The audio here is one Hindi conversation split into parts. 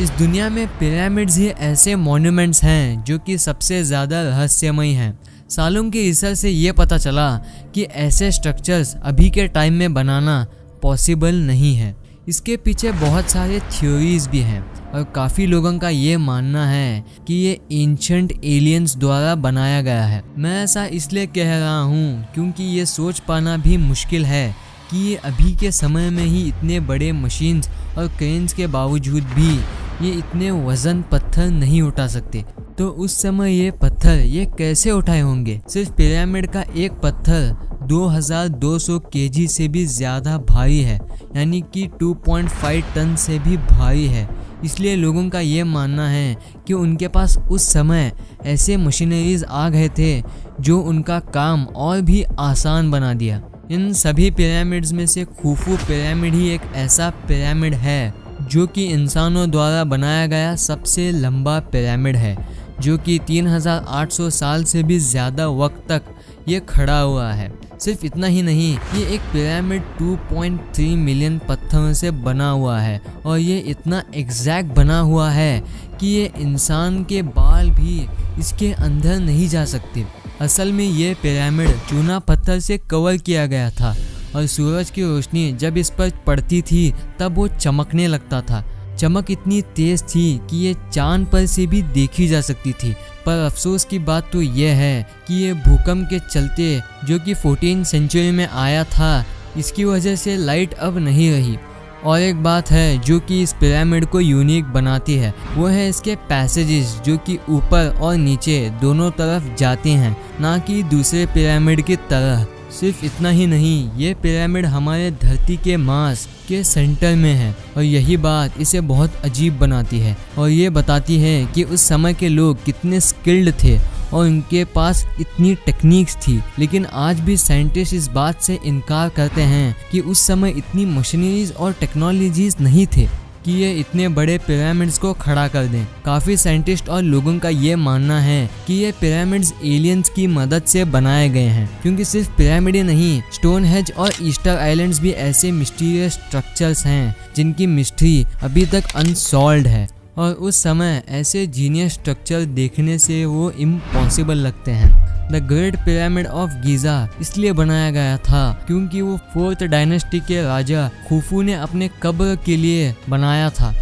इस दुनिया में पिरामिड्स ही ऐसे मॉन्यूमेंट्स हैं जो कि सबसे ज़्यादा रहस्यमय हैं। सालों के रिसर्च से ये पता चला कि ऐसे स्ट्रक्चर्स अभी के टाइम में बनाना पॉसिबल नहीं है। इसके पीछे बहुत सारे थ्योरीज भी हैं और काफ़ी लोगों का ये मानना है कि ये एंशंट एलियंस द्वारा बनाया गया है। मैं ऐसा इसलिए कह रहा हूँ क्योंकि ये सोच पाना भी मुश्किल है कि ये अभी के समय में ही इतने बड़े मशीन्स और क्रेन्स के बावजूद भी ये इतने वजन पत्थर नहीं उठा सकते। तो उस समय ये पत्थर ये कैसे उठाए होंगे? सिर्फ पिरामिड का एक पत्थर 2200 केजी से भी ज़्यादा भारी है, यानी कि 2.5 टन से भी भारी है। इसलिए लोगों का ये मानना है कि उनके पास उस समय ऐसे मशीनरीज आ गए थे जो उनका काम और भी आसान बना दिया। इन सभी पिरामिड्स में से खुफू पिरामिड ही एक ऐसा पिरामिड है जो कि इंसानों द्वारा बनाया गया सबसे लंबा पिरामिड है, जो कि 3800 साल से भी ज़्यादा वक्त तक ये खड़ा हुआ है। सिर्फ इतना ही नहीं, ये एक पिरामिड 2.3 मिलियन पत्थरों से बना हुआ है और ये इतना एग्जैक्ट बना हुआ है कि ये इंसान के बाल भी इसके अंदर नहीं जा सकते। असल में ये पिरामिड चूना पत्थर से कवर किया गया था और सूरज की रोशनी जब इस पर पड़ती थी तब वो चमकने लगता था। चमक इतनी तेज थी कि ये चांद पर से भी देखी जा सकती थी। पर अफसोस की बात तो यह है कि ये भूकंप के चलते जो कि 14वीं सेंचुरी में आया था, इसकी वजह से लाइट अब नहीं रही। और एक बात है जो कि इस पिरामिड को यूनिक बनाती है, वो है इसके पैसेजेस जो कि ऊपर और नीचे दोनों तरफ जाते हैं, ना कि दूसरे पिरामिड की तरह। सिर्फ इतना ही नहीं, ये पिरामिड हमारे धरती के मास के सेंटर में है और यही बात इसे बहुत अजीब बनाती है और ये बताती है कि उस समय के लोग कितने स्किल्ड थे और उनके पास इतनी टेक्निक्स थी। लेकिन आज भी साइंटिस्ट इस बात से इनकार करते हैं कि उस समय इतनी मशीनरीज और टेक्नोलॉजीज नहीं थे कि ये इतने बड़े पिरामिड्स को खड़ा कर दें। काफ़ी साइंटिस्ट और लोगों का ये मानना है कि ये पिरामिड्स एलियंस की मदद से बनाए गए हैं, क्योंकि सिर्फ पिरामिड ही नहीं, स्टोनहेंज और ईस्टर आइलैंड्स भी ऐसे मिस्टीरियस स्ट्रक्चर्स हैं जिनकी मिस्ट्री अभी तक अनसॉल्व्ड है। और उस समय ऐसे जीनियस स्ट्रक्चर देखने से वो इम्पॉसिबल लगते हैं। The great pyramid of Giza इसलिए बनाया गया था क्योंकि वो 4th डायनेस्टी के राजा खुफू ने अपने कब्र के लिए बनाया था,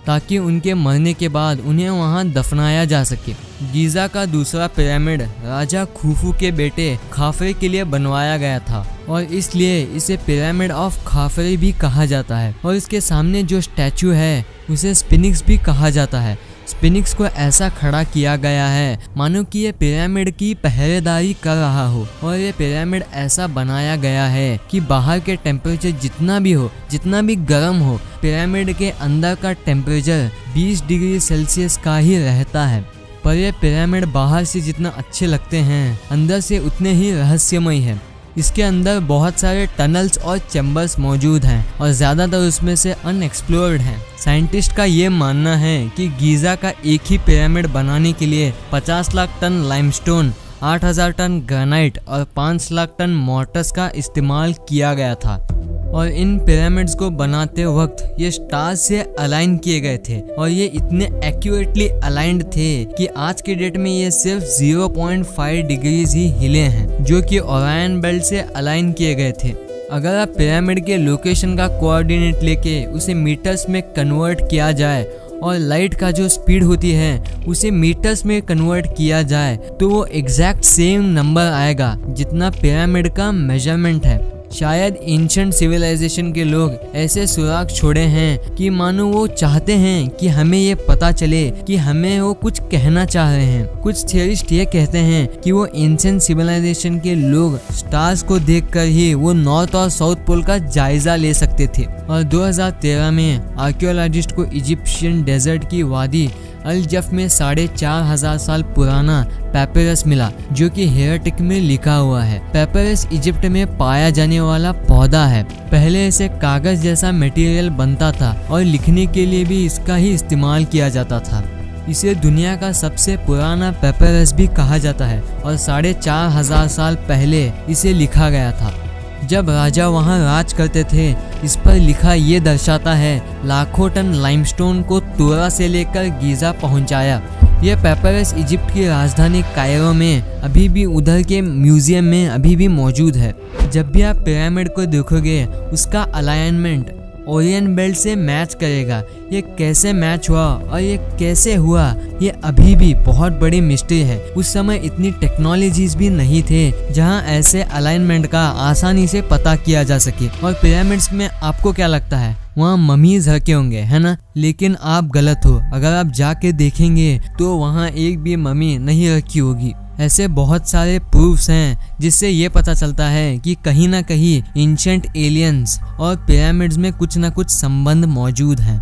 ताकि उनके मरने के बाद उन्हें वहां दफनाया जा सके। गीज़ा का दूसरा पिरामिड राजा खुफू के बेटे खाफरे के लिए बनवाया गया था और इसलिए इसे पिरामिड ऑफ खाफरे भी कहा जाता है। और इसके सामने जो स्टैचू है उसे स्फिंक्स भी कहा जाता है। स्फिंक्स को ऐसा खड़ा किया गया है मानो कि ये पिरामिड की पहरेदारी कर रहा हो, और ये पिरामिड ऐसा बनाया गया है कि बाहर के टेम्परेचर जितना भी हो, जितना भी गर्म हो, पिरामिड के अंदर का टेम्परेचर 20 डिग्री सेल्सियस का ही रहता है। पर ये पिरामिड बाहर से जितना अच्छे लगते हैं, अंदर से उतने ही रहस्यमय है। इसके अंदर बहुत सारे टनल्स और चैम्बर्स मौजूद हैं और ज़्यादातर उसमें से अनएक्सप्लोर्ड हैं। साइंटिस्ट का ये मानना है कि गीज़ा का एक ही पिरामिड बनाने के लिए 50 lakh ton limestone, 8000 ton granite और 5 लाख टन मोर्टर्स का इस्तेमाल किया गया था। और इन पिरामिड्स को बनाते वक्त ये स्टार्स से अलाइन किए गए थे और ये इतने एक्यूरेटली अलाइंड थे कि आज के डेट में ये सिर्फ 0.5 डिग्रीज ही हिले हैं, जो कि ओरायन बेल्ट से अलाइन किए गए थे। अगर आप पिरामिड के लोकेशन का कोऑर्डिनेट लेके उसे मीटर्स में कन्वर्ट किया जाए और लाइट का जो स्पीड होती है उसे मीटर्स में कन्वर्ट किया जाए तो वो एग्जैक्ट सेम नंबर आएगा जितना पिरामिड का मेजरमेंट है। शायद एंशिएंट सिविलाइजेशन के लोग ऐसे सुराग छोड़े हैं कि मानो वो चाहते हैं कि हमें ये पता चले कि हमें वो कुछ कहना चाह रहे हैं। कुछ थियरिस्ट ये कहते हैं कि वो एंशिएंट सिविलाइजेशन के लोग स्टार्स को देखकर ही वो नॉर्थ और साउथ पोल का जायजा ले सकते थे। और 2013 में आर्कियोलॉजिस्ट को इजिप्शियन डेजर्ट की वादी अल जफ में 4500 साल पुराना पेपरस मिला, जो कि हेराटिक में लिखा हुआ है। पेपरस इजिप्ट में पाया जाने वाला पौधा है। पहले इसे कागज जैसा मटेरियल बनता था और लिखने के लिए भी इसका ही इस्तेमाल किया जाता था। इसे दुनिया का सबसे पुराना पेपरस भी कहा जाता है और 4500 साल पहले इसे लिखा गया था। जब राजा वहां राज करते थे इस पर लिखा ये दर्शाता है लाखों टन लाइमस्टोन को तोरा से लेकर गीजा पहुंचाया। यह पेपरस इजिप्ट की राजधानी कायरो में अभी भी उधर के म्यूजियम में अभी भी मौजूद है। जब भी आप पिरामिड को देखोगे उसका अलाइनमेंट ओरियन बेल्ट से मैच करेगा। ये कैसे मैच हुआ और ये कैसे हुआ, ये अभी भी बहुत बड़ी मिस्ट्री है। उस समय इतनी टेक्नोलॉजीज भी नहीं थे जहां ऐसे अलाइनमेंट का आसानी से पता किया जा सके। और पिरामिड्स में आपको क्या लगता है वहाँ ममीज रखे होंगे, है ना? लेकिन आप गलत हो। अगर आप जाके देखेंगे तो वहाँ एक भी ममी नहीं रखी होगी। ऐसे बहुत सारे प्रूफ्स हैं जिससे ये पता चलता है कि कहीं ना कहीं एंशिएंट एलियंस और पिरामिड्स में कुछ ना कुछ संबंध मौजूद हैं।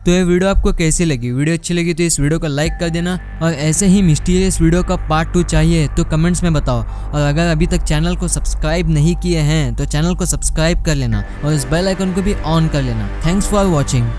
तो ये वीडियो आपको कैसी लगी? वीडियो अच्छी लगी तो इस वीडियो को लाइक कर देना, और ऐसे ही मिस्टीरियस वीडियो का पार्ट 2 चाहिए तो कमेंट्स में बताओ। और अगर अभी तक चैनल को सब्सक्राइब नहीं किए हैं तो चैनल को सब्सक्राइब कर लेना और इस बेल आइकन को भी ऑन कर लेना। Thanks for watching.